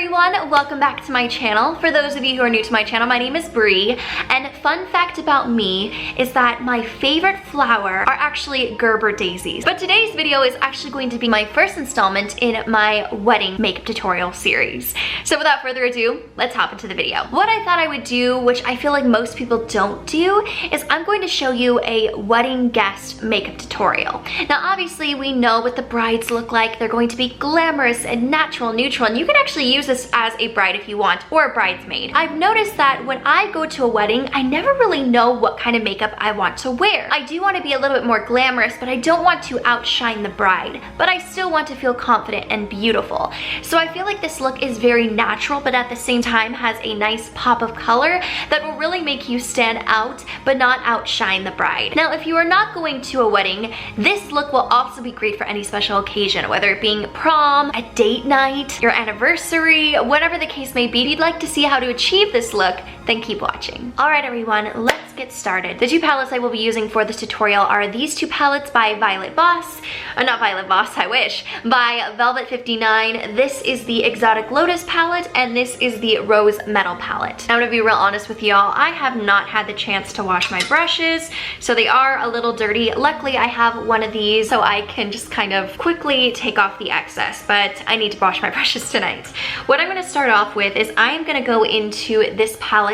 everyone, welcome back to my channel. For those of you who are new to my channel, my name is Bri, and fun fact about me is that my favorite flower are actually Gerber daisies. But today's video is actually going to be my first installment in my wedding makeup tutorial series. So without further ado, let's hop into the video. What I thought I would do, which I feel like most people don't do, is I'm going to show you a wedding guest makeup tutorial. Now obviously we know what the brides look like. They're going to be glamorous and natural, neutral, and you can actually use this as a bride if you want, or a bridesmaid. I've noticed that when I go to a wedding, I never really know what kind of makeup I want to wear. I do want to be a little bit more glamorous, but I don't want to outshine the bride, but I still want to feel confident and beautiful. So I feel like this look is very natural, but at the same time has a nice pop of color that will really make you stand out, but not outshine the bride. Now, if you are not going to a wedding, this look will also be great for any special occasion, whether it being prom, a date night, your anniversary, whatever the case may be. If you'd like to see how to achieve this look, then keep watching. All right, everyone, let's get started. The two palettes I will be using for this tutorial are these two palettes by Violet Voss, not Violet Voss, I wish, by Velvet 59. This is the Exotic Lotus palette, and this is the Rose Metal palette. I'm gonna be real honest with y'all, I have not had the chance to wash my brushes, so they are a little dirty. Luckily, I have one of these, so I can just kind of quickly take off the excess, but I need to wash my brushes tonight. What I'm gonna start off with is I am gonna go into this palette,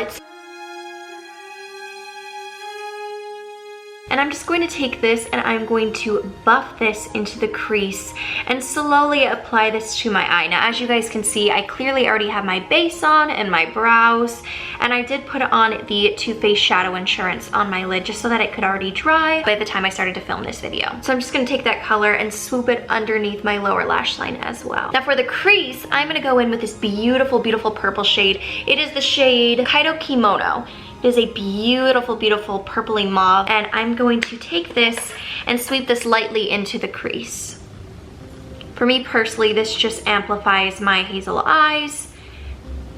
and I'm just going to take this and I'm going to buff this into the crease and slowly apply this to my eye. Now, as you guys can see, I clearly already have my base on and my brows, and I did put on the Too Faced Shadow Insurance on my lid just so that it could already dry by the time I started to film this video. So I'm just gonna take that color and swoop it underneath my lower lash line as well. Now for the crease, I'm gonna go in with this beautiful, beautiful purple shade. It is the shade Kaito Kimono. It is a beautiful, beautiful purpley mauve, and I'm going to take this and sweep this lightly into the crease. For me personally, this just amplifies my hazel eyes,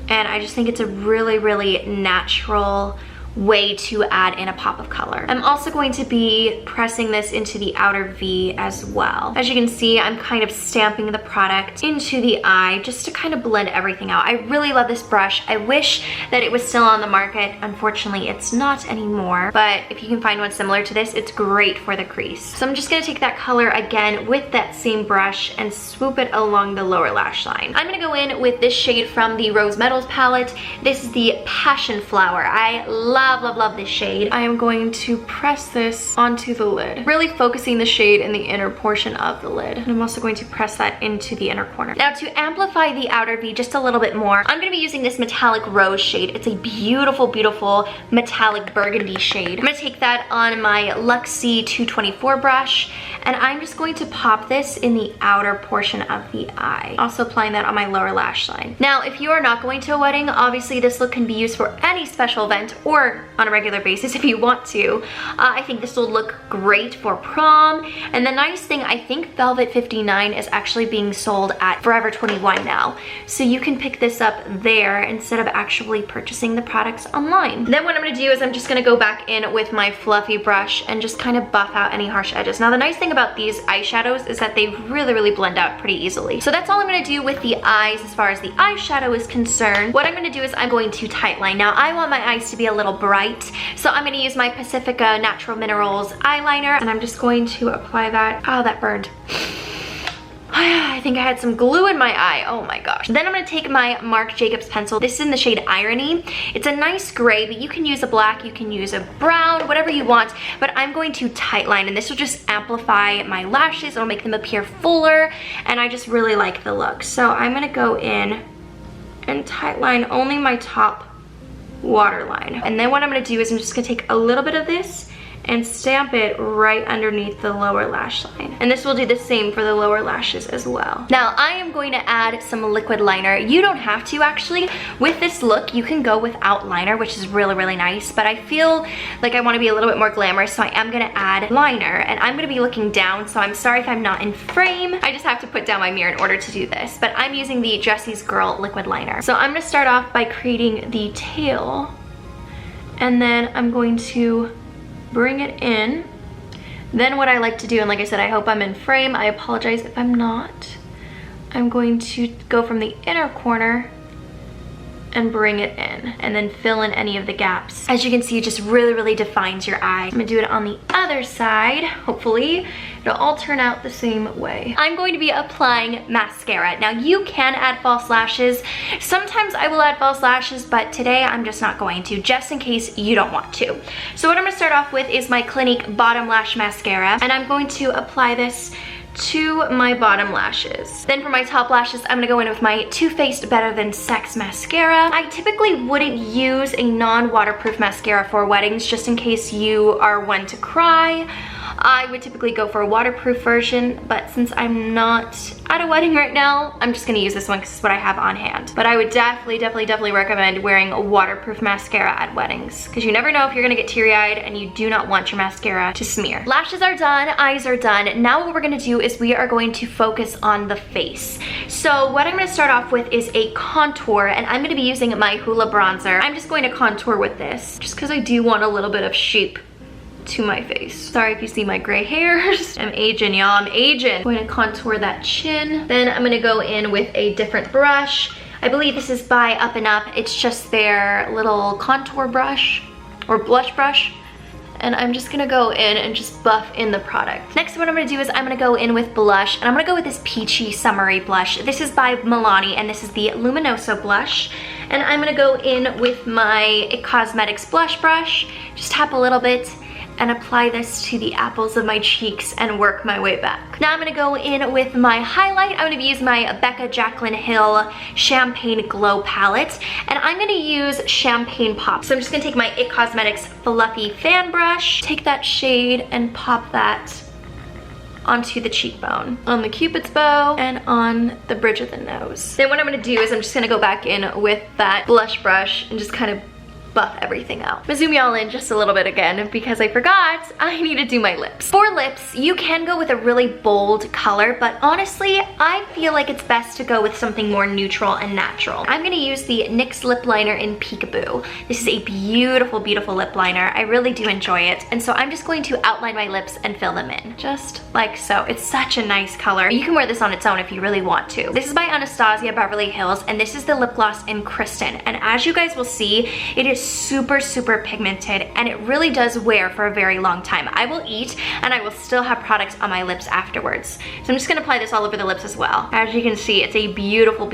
and I just think it's a really, really natural way to add in a pop of color. I'm also going to be pressing this into the outer V as well. As you can see, I'm kind of stamping the product into the eye just to kind of blend everything out. I really love this brush. I wish that it was still on the market. Unfortunately, it's not anymore, but if you can find one similar to this, it's great for the crease. So I'm just gonna take that color again with that same brush and swoop it along the lower lash line. I'm gonna go in with this shade from the Rose Metals palette. This is the Passion Flower. I love, love this shade. I am going to press this onto the lid, really focusing the shade in the inner portion of the lid. And I'm also going to press that into the inner corner. Now to amplify the outer V just a little bit more, I'm gonna be using this metallic rose shade. It's a beautiful, beautiful metallic burgundy shade. I'm gonna take that on my Luxie 224 brush, and I'm just going to pop this in the outer portion of the eye. Also applying that on my lower lash line. Now, if you are not going to a wedding, obviously this look can be used for any special event or on a regular basis if you want to. I think this will look great for prom. And the nice thing, I think Velvet 59 is actually being sold at Forever 21 now. So you can pick this up there instead of actually purchasing the products online. Then what I'm gonna do is I'm just gonna go back in with my fluffy brush and just kind of buff out any harsh edges. Now the nice thing about these eyeshadows is that they really, really blend out pretty easily. So that's all I'm gonna do with the eyes as far as the eyeshadow is concerned. What I'm gonna do is I'm going to tightline. Now I want my eyes to be a little bright, so I'm gonna use my Pacifica Natural Minerals eyeliner, and I'm just going to apply that. Oh, that burned. I think I had some glue in my eye. Oh my gosh. Then I'm gonna take my Marc Jacobs pencil. This is in the shade Irony. It's a nice gray, but you can use a black, you can use a brown, whatever you want, but I'm going to tightline, and this will just amplify my lashes. It'll make them appear fuller, and I just really like the look. So I'm gonna go in and tightline only my top waterline. And then what I'm gonna do is I'm just gonna take a little bit of this and stamp it right underneath the lower lash line. And this will do the same for the lower lashes as well. Now I am going to add some liquid liner. You don't have to actually. With this look, you can go without liner, which is really, really nice, but I feel like I wanna be a little bit more glamorous, so I am gonna add liner, and I'm gonna be looking down, so I'm sorry if I'm not in frame. I just have to put down my mirror in order to do this, but I'm using the Jessie's Girl liquid liner. So I'm gonna start off by creating the tail, and then I'm going to bring it in. Then what I like to do, and like I said, I hope I'm in frame, I apologize if I'm not, I'm going to go from the inner corner and bring it in, and then fill in any of the gaps. As you can see, it just really defines your eye. I'm gonna do it on the other side. Hopefully it'll all turn out the same way. I'm going to be applying mascara. Now you can add false lashes. Sometimes I will add false lashes, but today I'm just not going to, just in case you don't want to. So what I'm gonna start off with is my Clinique Bottom Lash Mascara, and I'm going to apply this to my bottom lashes. Then for my top lashes, I'm gonna go in with my Too Faced Better Than Sex mascara. I typically wouldn't use a non-waterproof mascara for weddings, just in case you are one to cry. I would typically go for a waterproof version, but since I'm not at a wedding right now, I'm just gonna use this one because it's what I have on hand. But I would definitely recommend wearing a waterproof mascara at weddings, because you never know if you're gonna get teary-eyed and you do not want your mascara to smear. Lashes are done, eyes are done. Now what we're gonna do is we are going to focus on the face. So what I'm gonna start off with is a contour, and I'm gonna be using my Hoola bronzer. I'm just going to contour with this, just because I do want a little bit of shape to my face. Sorry if you see my gray hairs. I'm aging, y'all, I'm aging. I'm going to contour that chin. Then I'm gonna go in with a different brush. I believe this is by Up and Up. It's just their little contour brush or blush brush. And I'm just gonna go in and just buff in the product. Next, what I'm gonna do is I'm gonna go in with blush, and I'm gonna go with this peachy summery blush. This is by Milani, and this is the Luminoso blush. And I'm gonna go in with my IT Cosmetics blush brush, just tap a little bit, and apply this to the apples of my cheeks and work my way back. Now I'm gonna go in with my highlight. I'm gonna be using my Becca Jaclyn Hill Champagne Glow palette, and I'm gonna use Champagne Pop. So I'm just gonna take my IT Cosmetics Fluffy Fan Brush, take that shade and pop that onto the cheekbone, on the Cupid's bow, and on the bridge of the nose. Then what I'm gonna do is I'm just gonna go back in with that blush brush and just kind of buff everything out. I'm gonna zoom y'all in just a little bit again because I forgot I need to do my lips. For lips, you can go with a really bold color, but honestly, I feel like it's best to go with something more neutral and natural. I'm gonna use the NYX lip liner in Peekaboo. This is a beautiful lip liner. I really do enjoy it. And so I'm just going to outline my lips and fill them in, just like so. It's such a nice color. You can wear this on its own if you really want to. This is by Anastasia Beverly Hills, and this is the lip gloss in Kristen. And as you guys will see, it is super pigmented, and it really does wear for a very long time. I will eat and I will still have products on my lips afterwards. So I'm just gonna apply this all over the lips as well. As you can see, it's a beautiful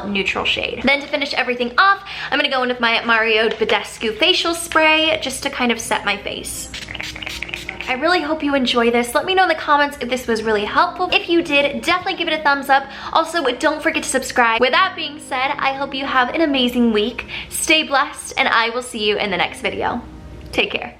neutral shade. Then to finish everything off, I'm gonna go in with my Mario Badescu facial spray just to kind of set my face. I really hope you enjoy this. Let me know in the comments if this was really helpful. If you did, definitely give it a thumbs up. Also, don't forget to subscribe. With that being said, I hope you have an amazing week. Stay blessed, and I will see you in the next video. Take care.